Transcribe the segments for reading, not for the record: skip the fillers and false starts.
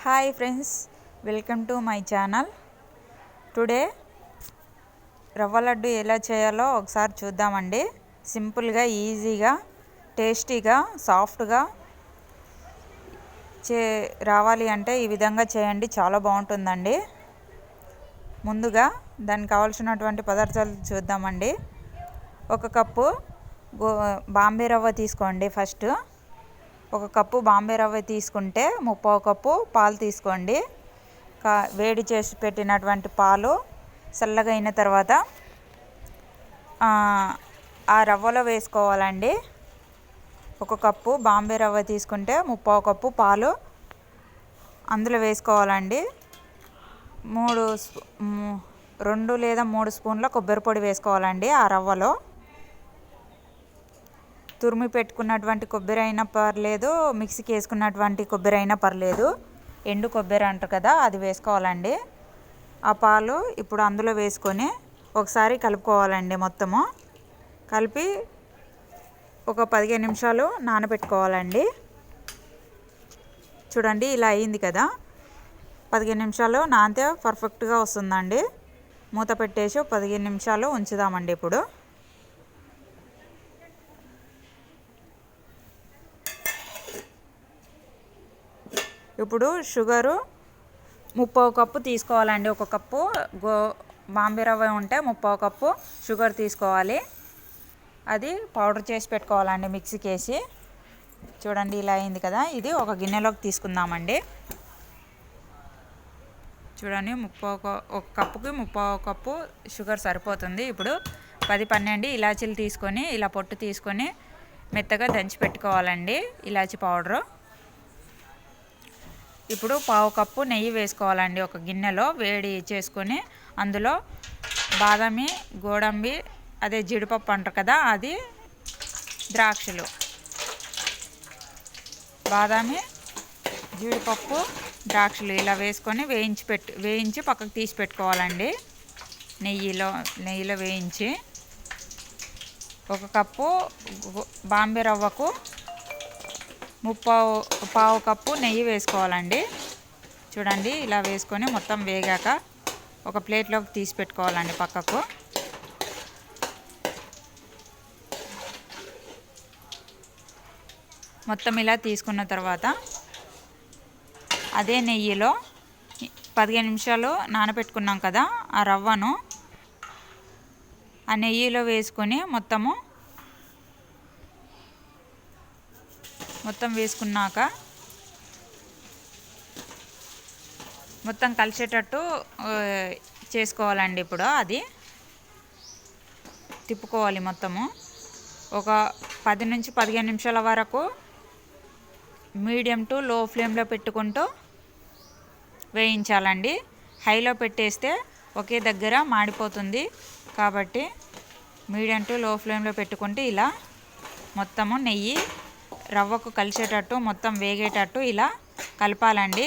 Hi friends, welcome to my channel. Today రవ్వ లడ్డు ఎలా చేయాలో ఒకసారి చూద్దామండి. సింపుల్గా, ఈజీగా, టేస్టీగా, సాఫ్ట్గా రావాలి అంటే ఈ విధంగా చేయండి, చాలా బాగుంటుందండి. ముందుగా దానికి కావాల్సినటువంటి పదార్థాలు చూద్దామండి. 1 కప్పు బాంబే రవ్వ తీసుకోండి. ఫస్ట్ 1 కప్పు బాంబే రవ్వ తీసుకుంటే 3/4 కప్పు పాలు తీసుకోండి. వేడి చేసి పెట్టినటువంటి పాలు చల్లగా అయిన తర్వాత ఆ రవ్వలో వేసుకోవాలండి. 1 కప్పు బాంబే రవ్వ తీసుకుంటే 3/4 కప్పు పాలు అందులో వేసుకోవాలండి. 2 లేదా 3 స్పూన్ల కొబ్బరి పొడి వేసుకోవాలండి. ఆ రవ్వలో తురిమి పెట్టుకున్నటువంటి కొబ్బరి అయినా పర్లేదు, మిక్సీకి వేసుకున్నటువంటి కొబ్బరి అయినా పర్లేదు. ఎండు కొబ్బరి అంటారు కదా, అది వేసుకోవాలండి. ఆ పాలు ఇప్పుడు అందులో వేసుకొని ఒకసారి కలుపుకోవాలండి. మొత్తము కలిపి ఒక 15 నిమిషాలు నానబెట్టుకోవాలండి. చూడండి, ఇలా అయింది కదా. 15 నిమిషాలు నానితే పర్ఫెక్ట్గా వస్తుందండి. మూత పెట్టేసి 15 నిమిషాలు ఉంచుదామండి. ఇప్పుడు షుగరు 3/4 కప్పు తీసుకోవాలండి. 1 కప్పు బాంబే రవ్వ ఉంటే 3/4 కప్పు షుగర్ తీసుకోవాలి. అది పౌడర్ చేసి పెట్టుకోవాలండి మిక్సీకి వేసి. చూడండి, ఇలా అయింది కదా. ఇది ఒక గిన్నెలోకి తీసుకుందామండి. చూడండి, 1 కప్పుకి 3/4 కప్పు షుగర్ సరిపోతుంది. ఇప్పుడు 10-12 ఇలాచీలు తీసుకొని ఇలా పొట్టు తీసుకొని మెత్తగా దంచి పెట్టుకోవాలండి, ఇలాచీ పౌడరు. ఇప్పుడు 1/4 కప్పు నెయ్యి వేసుకోవాలండి. ఒక గిన్నెలో వేడి చేసుకొని అందులో బాదామి, గోడంబి, అదే జీడిపప్పు అంటారు కదా, అది ద్రాక్షలు, బాదామి, జీడిపప్పు, ద్రాక్షలు ఇలా వేసుకొని వేయించి పక్కకు తీసి పెట్టుకోవాలండి. నెయ్యిలో వేయించి 1 కప్పు బాంబే రవ్వకు 1/4 కప్పు నెయ్యి వేసుకోవాలండి. చూడండి, ఇలా వేసుకొని మొత్తం వేగాక ఒక ప్లేట్లోకి తీసి పెట్టుకోవాలండి పక్కకు. మొత్తం ఇలా తీసుకున్న తర్వాత అదే నెయ్యిలో 15 నిమిషాలు నానబెట్టుకున్నాం కదా, ఆ రవ్వను ఆ నెయ్యిలో వేసుకొని మొత్తం వేసుకున్నాక మొత్తం కలిసేటట్టు చేసుకోవాలండి. ఇప్పుడు అది తిప్పుకోవాలి మొత్తము. ఒక 10 నుంచి 15 నిమిషాల వరకు మీడియం టు లో ఫ్లేమ్లో పెట్టుకుంటూ వేయించాలండి. హైలో పెట్టేస్తే ఒకే దగ్గర మాడిపోతుంది. కాబట్టి మీడియం టు లో ఫ్లేమ్లో పెట్టుకుంటే ఇలా మొత్తము నెయ్యి రవ్వకు కలిసేటట్టు మొత్తం వేగేటట్టు ఇలా కలపాలండి.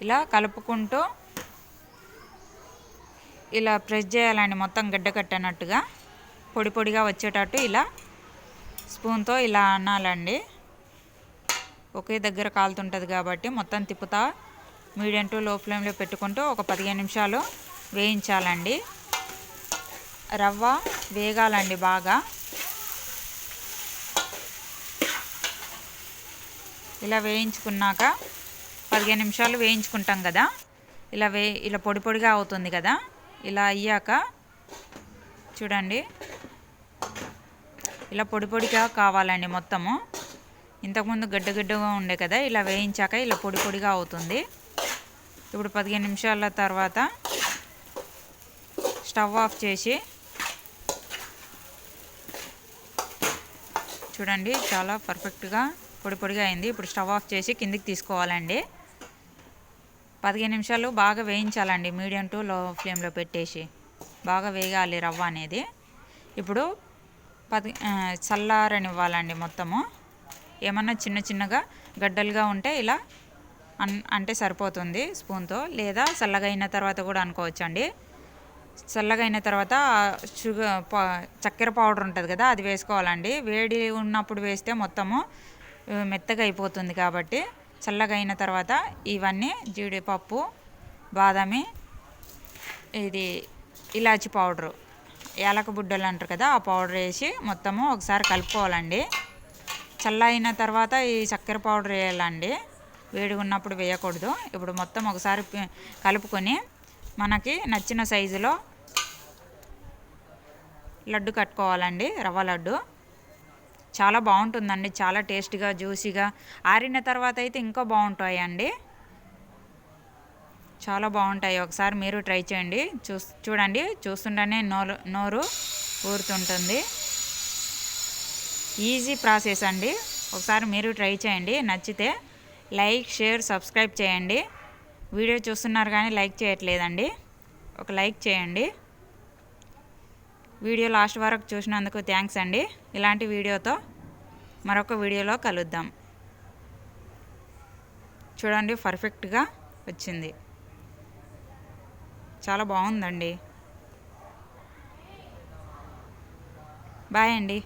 ఇలా కలుపుకుంటూ ఇలా ప్రెస్ చేయాలండి. మొత్తం గడ్డ కట్టనట్టుగా పొడి పొడిగా వచ్చేటట్టు ఇలా స్పూన్తో ఇలా అనాలండి. ఒకే దగ్గర కాలుతుంటుంది కాబట్టి మొత్తం తిప్పుతా మీడియం టు లో ఫ్లేమ్లో పెట్టుకుంటూ ఒక 15 నిమిషాలు వేయించాలండి. రవ్వ వేగాలండి బాగా. ఇలా వేయించుకున్నాక 15 నిమిషాలు వేయించుకుంటాం కదా, ఇలా పొడి పొడిగా అవుతుంది కదా. ఇలా అయ్యాక చూడండి, ఇలా పొడి పొడిగా కావాలండి మొత్తము. ఇంతకుముందు గడ్డగా ఉండే కదా, ఇలా వేయించాక ఇలా పొడి పొడిగా అవుతుంది. ఇప్పుడు 15 నిమిషాల తర్వాత స్టవ్ ఆఫ్ చేసి చూడండి, చాలా పర్ఫెక్ట్గా పొడి పొడిగా అయింది. ఇప్పుడు స్టవ్ ఆఫ్ చేసి కిందికి తీసుకోవాలండి. 15 నిమిషాలు బాగా వేయించాలండి. మీడియం టు లో ఫ్లేమ్లో పెట్టేసి బాగా వేగాలి రవ్వ అనేది. ఇప్పుడు చల్లారనివ్వాలండి మొత్తము. ఏమన్నా చిన్నగా గడ్డలుగా ఉంటే ఇలా అంటే సరిపోతుంది స్పూన్తో, లేదా చల్లగా అయిన తర్వాత కూడా అనుకోవచ్చండి. చల్లగా అయిన తర్వాత చక్కెర పౌడర్ ఉంటుంది కదా, అది వేసుకోవాలండి. వేడి ఉన్నప్పుడు వేస్తే మొత్తము మెత్తగా అయిపోతుంది కాబట్టి చల్లగా అయిన తర్వాత ఇవన్నీ జీడిపప్పు, బాదామి, ఇది ఇలాచి పౌడరు, యాలక బుడ్డలు అంటారు కదా, ఆ పౌడర్ వేసి మొత్తము ఒకసారి కలుపుకోవాలండి. చల్ల అయిన తర్వాత ఈ చక్కెర పౌడర్ వేయాలండి, వేడిగా ఉన్నప్పుడు వేయకూడదు. ఇప్పుడు మొత్తం ఒకసారి కలుపుకొని మనకి నచ్చిన సైజులో లడ్డు కట్టుకోవాలండి. రవ్వ లడ్డు చాలా బాగుంటుందండి, చాలా టేస్టీగా జ్యూసీగా. ఆరిన తర్వాత అయితే ఇంకా బాగుంటాయండి, చాలా బాగుంటాయి. ఒకసారి మీరు ట్రై చేయండి. చూడండి, చూస్తుంటేనే నోరు ఊరుతుంటుంది. ఈజీ ప్రాసెస్ అండి. ఒకసారి మీరు ట్రై చేయండి. నచ్చితే లైక్, షేర్, సబ్స్క్రైబ్ చేయండి. వీడియో చూస్తున్నారు కానీ లైక్ చేయట్లేదండి, ఒక లైక్ చేయండి. వీడియో లాస్ట్ వరకు చూసినందుకు థ్యాంక్స్ అండి. ఇలాంటి వీడియోతో మరొక వీడియోలో కలుద్దాం. చూడండి, పర్ఫెక్ట్గా వచ్చింది, చాలా బాగుందండి. బాయ్ అండి.